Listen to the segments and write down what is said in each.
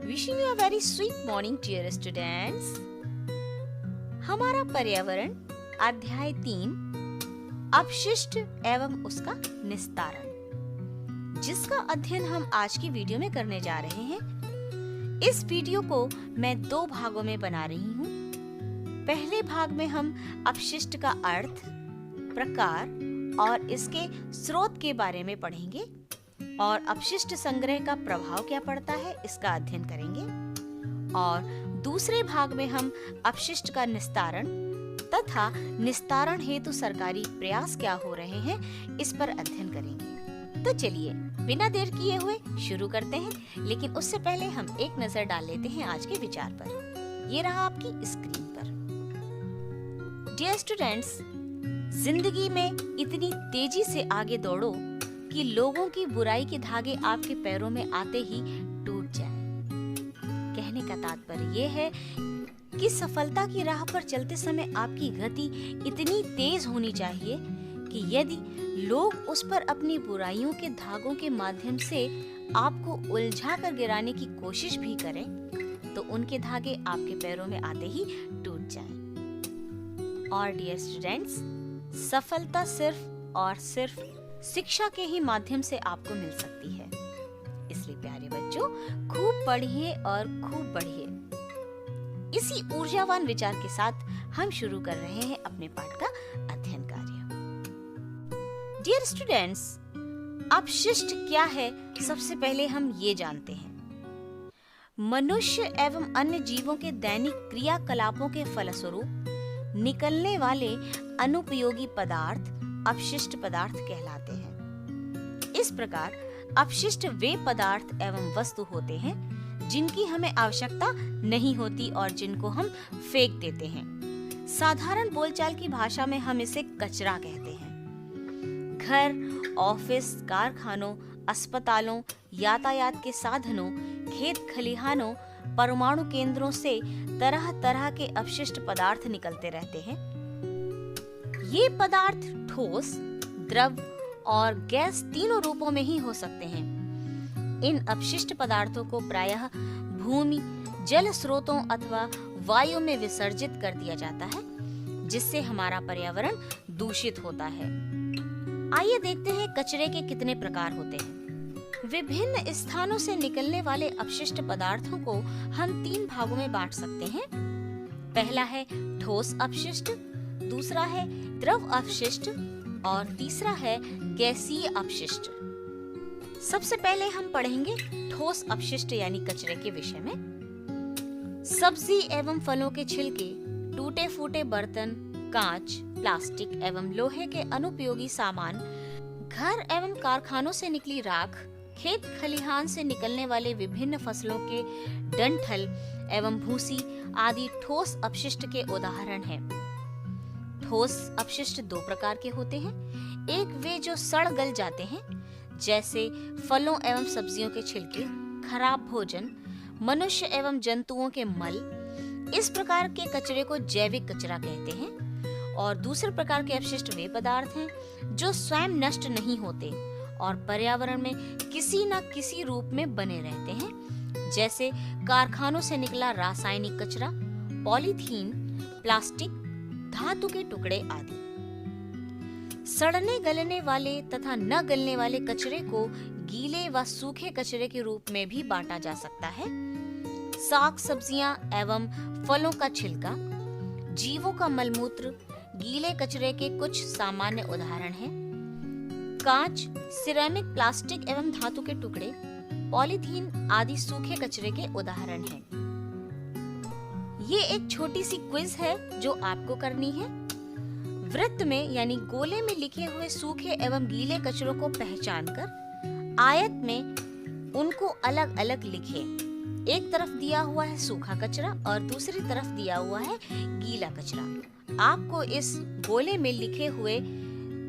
Wishing you a very sweet morning dear students. हमारा पर्यावरण अध्याय 3 अपशिष्ट एवं उसका निस्तारण, जिसका अध्ययन हम आज की वीडियो में करने जा रहे हैं। इस वीडियो को मैं 2 भागों में बना रही हूँ। पहले भाग में हम अपशिष्ट का अर्थ, प्रकार और इसके स्रोत के बारे में पढ़ेंगे और अपशिष्ट संग्रह का प्रभाव क्या पड़ता है इसका अध्ययन करेंगे। और दूसरे भाग में हम अपशिष्ट का निस्तारण तथा निस्तारण हेतु सरकारी प्रयास क्या हो रहे हैं इस पर अध्ययन करेंगे। तो चलिए बिना देर किए हुए शुरू करते हैं, लेकिन उससे पहले हम एक नजर डाल लेते हैं आज के विचार पर। ये रहा आपकी स्क्रीन पर। डियर स्टूडेंट्स, जिंदगी में इतनी तेजी से आगे दौड़ो कि लोगों की बुराई के धागे आपके पैरों में आते ही टूट जाए। कहने का तात्पर्य यह है कि सफलता की राह पर चलते समय आपकी गति इतनी तेज होनी चाहिए कि यदि लोग उस पर अपनी बुराइयों के धागों के माध्यम से आपको उलझा कर गिराने की कोशिश भी करें तो उनके धागे आपके पैरों में आते ही टूट जाएं। और डियर स्टूडेंट्स, सफलता सिर्फ और सिर्फ शिक्षा के ही माध्यम से आपको मिल सकती है। इसलिए प्यारे बच्चों, खूब पढ़िए और खूब बढ़िए। इसी ऊर्जावान विचार के साथ हम शुरू कर रहे हैं अपने पाठ का अध्ययन कार्य। डियर स्टूडेंट्स, अपशिष्ट क्या है सबसे पहले हम ये जानते हैं। मनुष्य एवं अन्य जीवों के दैनिक क्रियाकलापों के फलस्वरूप निकलने वाले अनुपयोगी पदार्थ अपशिष्ट पदार्थ कहलाते हैं। इस प्रकार अपशिष्ट वे पदार्थ एवं वस्तु होते हैं जिनकी हमें आवश्यकता नहीं होती और जिनको हम फेंक देते हैं। साधारण बोलचाल की भाषा में हम इसे कचरा कहते हैं। घर, ऑफिस, कारखानों, अस्पतालों, यातायात के साधनों, खेत खलिहानों, परमाणु केंद्रों से तरह तरह के अपशिष्ट पदार्थ निकलते रहते हैं। ये पदार्थ ठोस, द्रव और गैस तीनों रूपों में ही हो सकते हैं। इन अपशिष्ट पदार्थों को प्रायः भूमि, जल स्रोतों अथवा वायु में विसर्जित कर दिया जाता है, जिससे हमारा पर्यावरण दूषित होता है। आइए देखते हैं कचरे के कितने प्रकार होते हैं। विभिन्न स्थानों से निकलने वाले अपशिष्ट पदार्थों को हम 3 भागों में बांट सकते हैं। पहला है ठोस अपशिष्ट, दूसरा है द्रव अपशिष्ट और तीसरा है गैसीय अपशिष्ट। सबसे पहले हम पढ़ेंगे ठोस अपशिष्ट यानी कचरे के विषय में। सब्जी एवं फलों के छिलके, टूटे फूटे बर्तन, कांच, प्लास्टिक एवं लोहे के अनुपयोगी सामान, घर एवं कारखानों से निकली राख, खेत खलिहान से निकलने वाले विभिन्न फसलों के डंठल एवं भूसी आदि ठोस अपशिष्ट के उदाहरण हैं। ठोस अपशिष्ट 2 प्रकार के होते हैं। एक वे जो सड़ गल जाते हैं, जैसे फलों एवं सब्जियों के छिलके, खराब भोजन, मनुष्य एवं जंतुओं के मल। इस प्रकार के कचरे को जैविक कचरा कहते हैं। और दूसरे प्रकार के अपशिष्ट वे पदार्थ हैं जो स्वयं नष्ट नहीं होते और पर्यावरण में किसी न किसी रूप में बने रहते हैं, जैसे कारखानों से निकला रासायनिक कचरा, पॉलीथीन, प्लास्टिक, धातु के टुकड़े आदि। सड़ने गलने वाले तथा न गलने वाले कचरे को गीले व सूखे कचरे के रूप में भी बांटा जा सकता है। साग सब्जियां एवं फलों का छिलका, जीवों का मलमूत्र गीले कचरे के कुछ सामान्य उदाहरण हैं। कांच, सिरेमिक, प्लास्टिक एवं धातु के टुकड़े, पॉलीथीन आदि सूखे कचरे के उदाहरण हैं। ये एक छोटी सी क्विज है जो आपको करनी है। वृत्त में यानी गोले में लिखे हुए सूखे एवं गीले कचरों को पहचानकर आयत में उनको अलग अलग लिखें। एक तरफ दिया हुआ है सूखा कचरा और दूसरी तरफ दिया हुआ है गीला कचरा। आपको इस गोले में लिखे हुए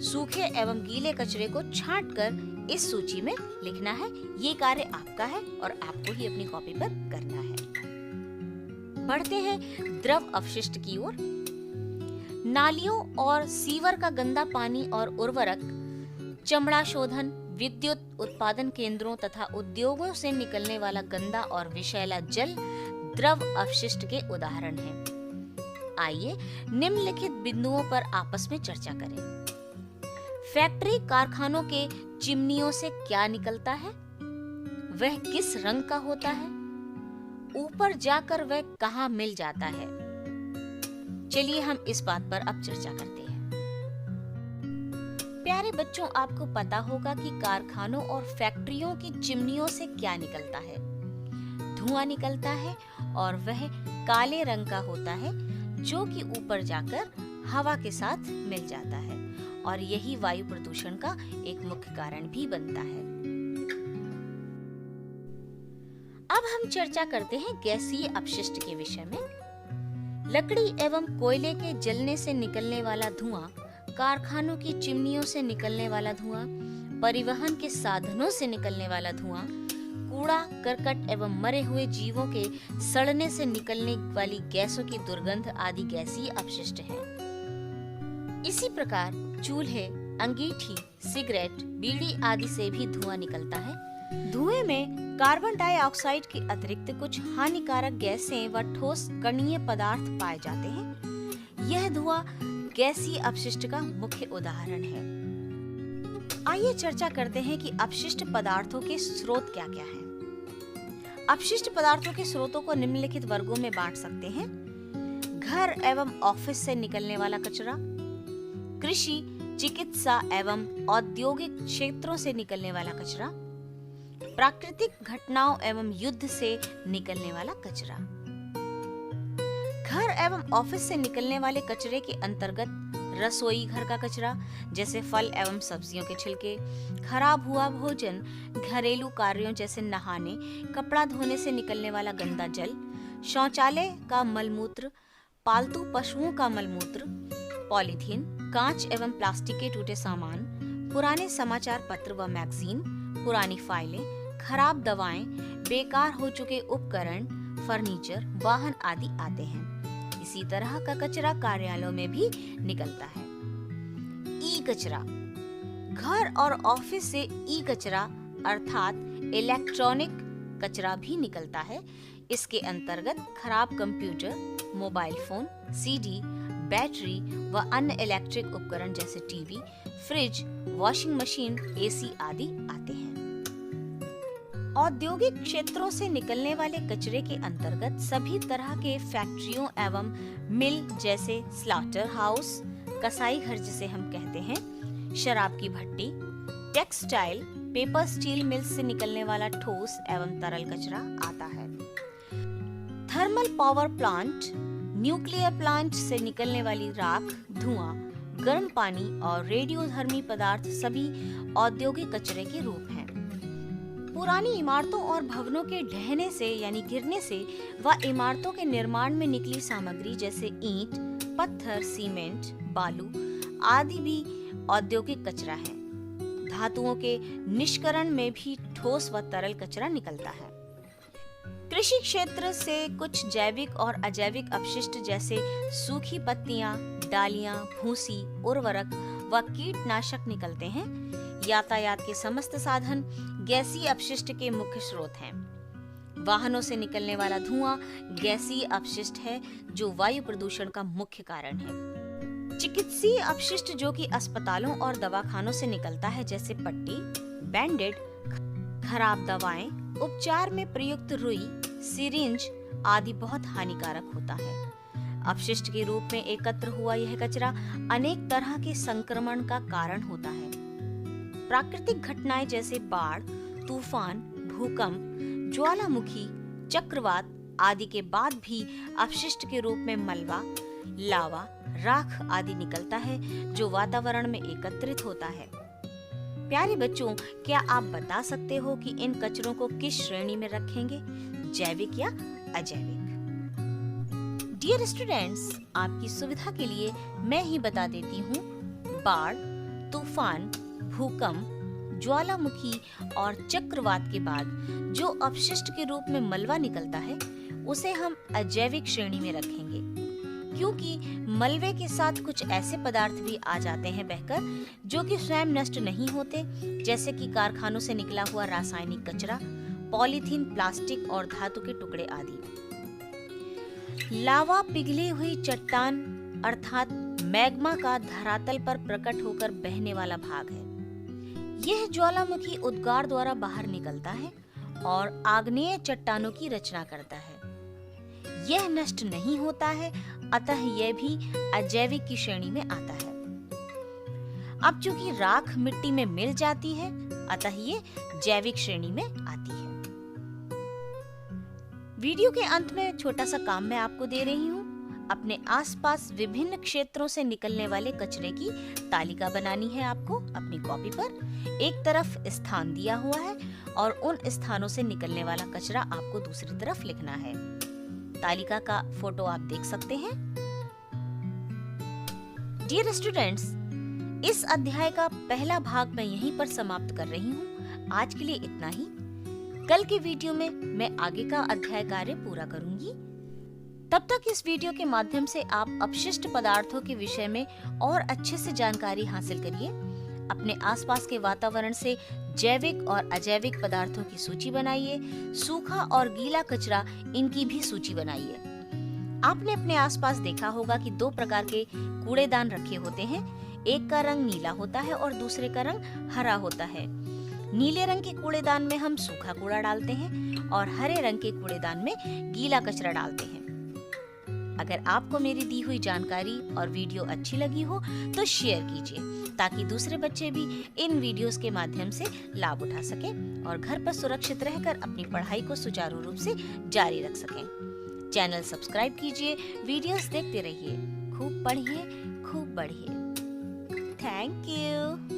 सूखे एवं गीले कचरे को छांटकर इस सूची में लिखना है। ये कार्य आपका है और आपको ही अपनी कॉपी पर करना है। बढ़ते हैं द्रव अपशिष्ट की ओर। नालियों और सीवर का गंदा पानी और उर्वरक, चमड़ा शोधन, विद्युत उत्पादन केंद्रों तथा उद्योगों से निकलने वाला गंदा और विषैला जल द्रव अपशिष्ट के उदाहरण हैं। आइए निम्नलिखित बिंदुओं पर आपस में चर्चा करें। फैक्ट्री कारखानों के चिमनियों से क्या निकलता है? वह किस रंग का होता है? ऊपर जाकर वह कहाँ मिल जाता है? चलिए हम इस बात पर अब चर्चा करते हैं। प्यारे बच्चों, आपको पता होगा कि कारखानों और फैक्ट्रियों की चिमनियों से क्या निकलता है? धुआं निकलता है और वह काले रंग का होता है, जो कि ऊपर जाकर हवा के साथ मिल जाता है और यही वायु प्रदूषण का एक मुख्य कारण भी बनता है। अब हम चर्चा करते हैं गैसीय अपशिष्ट के विषय में। लकड़ी एवं कोयले के जलने से निकलने वाला धुआं, कारखानों की चिमनियों से निकलने वाला धुआं, परिवहन के साधनों से निकलने वाला धुआं, कूड़ा करकट एवं मरे हुए जीवों के सड़ने से निकलने वाली गैसों की दुर्गंध आदि गैसीय अपशिष्ट हैं। इसी प्रकार चूल्हे, अंगीठी, सिगरेट, बीड़ी आदि से भी धुआं निकलता है। धुएं में कार्बन डाइऑक्साइड के अतिरिक्त कुछ हानिकारक गैसें व ठोस कणीय पदार्थ पाए जाते हैं। यह धुआं गैसीय अपशिष्ट का मुख्य उदाहरण है। आइए चर्चा करते हैं कि अपशिष्ट पदार्थों के स्रोत क्या-क्या हैं। अपशिष्ट पदार्थों के स्रोतों को निम्नलिखित वर्गों में बांट सकते हैं। घर एवं ऑफिस से निकलने वाला कचरा, कृषि, चिकित्सा एवं औद्योगिक क्षेत्रों से निकलने वाला कचरा, प्राकृतिक घटनाओं एवं युद्ध से निकलने वाला कचरा। घर एवं ऑफिस से निकलने वाले कचरे के अंतर्गत रसोई घर का कचरा जैसे फल एवं सब्जियों के छिलके, खराब हुआ भोजन, घरेलू कार्यों जैसे नहाने, कपड़ा धोने से निकलने वाला गंदा जल, शौचालय का मलमूत्र, पालतू पशुओं का मलमूत्र, पॉलीथीन, कांच एवं प्लास्टिक के टूटे सामान, पुराने समाचार पत्र व मैगजीन, पुरानी फाइलें, खराब दवाएं, बेकार हो चुके उपकरण, फर्नीचर, वाहन आदि आते हैं। इसी तरह का कचरा कार्यालयों में भी निकलता है। ई कचरा, घर और ऑफिस से ई कचरा अर्थात इलेक्ट्रॉनिक कचरा भी निकलता है। इसके अंतर्गत खराब computer, mobile phone, CD, battery व अन्य इलेक्ट्रिक उपकरण जैसे TV, fridge, washing machine, AC आदि आते हैं। औद्योगिक क्षेत्रों से निकलने वाले कचरे के अंतर्गत सभी तरह के फैक्ट्रियों एवं मिल जैसे स्लॉटर हाउस, कसाई घर जिसे हम कहते हैं, शराब की भट्टी, टेक्सटाइल, पेपर स्टील मिल से निकलने वाला ठोस एवं तरल कचरा आता है। Thermal power plant, nuclear plant से निकलने वाली राख, धुआं, गर्म पानी और रेडियोधर्मी पदार्थ सभी औद्योगिक कचरे के रूप हैं। पुरानी इमारतों और भवनों के ढहने से यानी गिरने से व इमारतों के निर्माण में निकली सामग्री जैसे ईंट, पत्थर, सीमेंट, बालू आदि भी औद्योगिक कचरा है। धातुओं के निष्करण में भी ठोस व तरल कचरा निकलता है। कृषि क्षेत्र से कुछ जैविक और अजैविक अपशिष्ट जैसे सूखी पत्तियां, डालियां, भूसी, उर्वरक व कीटनाशक निकलते हैं। यातायात के समस्त साधन गैसीय अपशिष्ट के मुख्य स्रोत हैं। वाहनों से निकलने वाला धुआं गैसीय अपशिष्ट है जो वायु प्रदूषण का मुख्य कारण है। चिकित्सीय अपशिष्ट जो कि अस्पतालों और दवाखानों से निकलता है जैसे पट्टी, बैंडेड, खराब दवाएं, उपचार में प्रयुक्त रुई, सिरिंज आदि बहुत हानिकारक होता है। अपशिष्ट के रूप में एकत्र हुआ यह कचरा अनेक तरह के संक्रमण का कारण होता है। प्राकृतिक घटनाएं जैसे बाढ़, तूफान, भूकंप, ज्वालामुखी, चक्रवात आदि के बाद भी अपशिष्ट के रूप में मलबा, लावा, राख आदि निकलता है जो वातावरण में एकत्रित होता है। प्यारे बच्चों, क्या आप बता सकते हो कि इन कचरों को किस श्रेणी में रखेंगे, जैविक या अजैविक? डियर स्टूडेंट्स, आपकी सुविधा के लिए मैं ही बता देती हूँ। बाढ़, तूफान, भूकंप, ज्वालामुखी और चक्रवात के बाद जो अपशिष्ट के रूप में मलबा निकलता है उसे हम अजैविक श्रेणी में रखेंगे, क्योंकि मलबे के साथ कुछ ऐसे पदार्थ भी आ जाते हैं बहकर जो कि स्वयं नष्ट नहीं होते, जैसे कि कारखानों से निकला हुआ रासायनिक कचरा, पॉलीथीन, प्लास्टिक और धातु के टुकड़े आदि। लावा पिघली हुई चट्टान अर्थात मैग्मा का धरातल पर प्रकट होकर बहने वाला भाग है। यह ज्वालामुखी उद्गार द्वारा बाहर निकलता है और आग्नेय चट्टानों की रचना करता है। यह नष्ट नहीं होता है, अतः यह भी अजैविक की श्रेणी में आता है। अब चूंकि राख मिट्टी में मिल जाती है, अतः ये जैविक श्रेणी में आती है। वीडियो के अंत में छोटा सा काम मैं आपको दे रही हूँ। अपने आसपास विभिन्न क्षेत्रों से निकलने वाले कचरे की तालिका बनानी है आपको अपनी कॉपी पर। एक तरफ स्थान दिया हुआ है और उन स्थानों से निकलने वाला कचरा आपको दूसरी तरफ लिखना है। तालिका का फोटो आप देख सकते हैं। डियर स्टूडेंट्स, इस अध्याय का पहला भाग मैं यहीं पर समाप्त कर रही हूँ। आज के लिए इतना ही। कल के वीडियो में मैं आगे का अध्याय कार्य पूरा करूंगी। तब तक इस वीडियो के माध्यम से आप अपशिष्ट पदार्थों के विषय में और अच्छे से जानकारी हासिल करिए। अपने आसपास के वातावरण से जैविक और अजैविक पदार्थों की सूची बनाइए। सूखा और गीला कचरा, इनकी भी सूची बनाइए। आपने अपने आसपास देखा होगा कि दो प्रकार के कूड़ेदान रखे होते हैं। एक का रंग नीला होता है और दूसरे का रंग हरा होता है। नीले रंग के कूड़ेदान में हम सूखा कूड़ा डालते हैं और हरे रंग के कूड़ेदान में गीला कचरा डालते हैं। अगर आपको मेरी दी हुई जानकारी और वीडियो अच्छी लगी हो तो शेयर कीजिए, ताकि दूसरे बच्चे भी इन वीडियोस के माध्यम से लाभ उठा सकें और घर पर सुरक्षित रहकर अपनी पढ़ाई को सुचारू रूप से जारी रख सकें। चैनल सब्सक्राइब कीजिए, वीडियोस देखते रहिए। खूब पढ़िए, खूब बढ़िए। Thank you.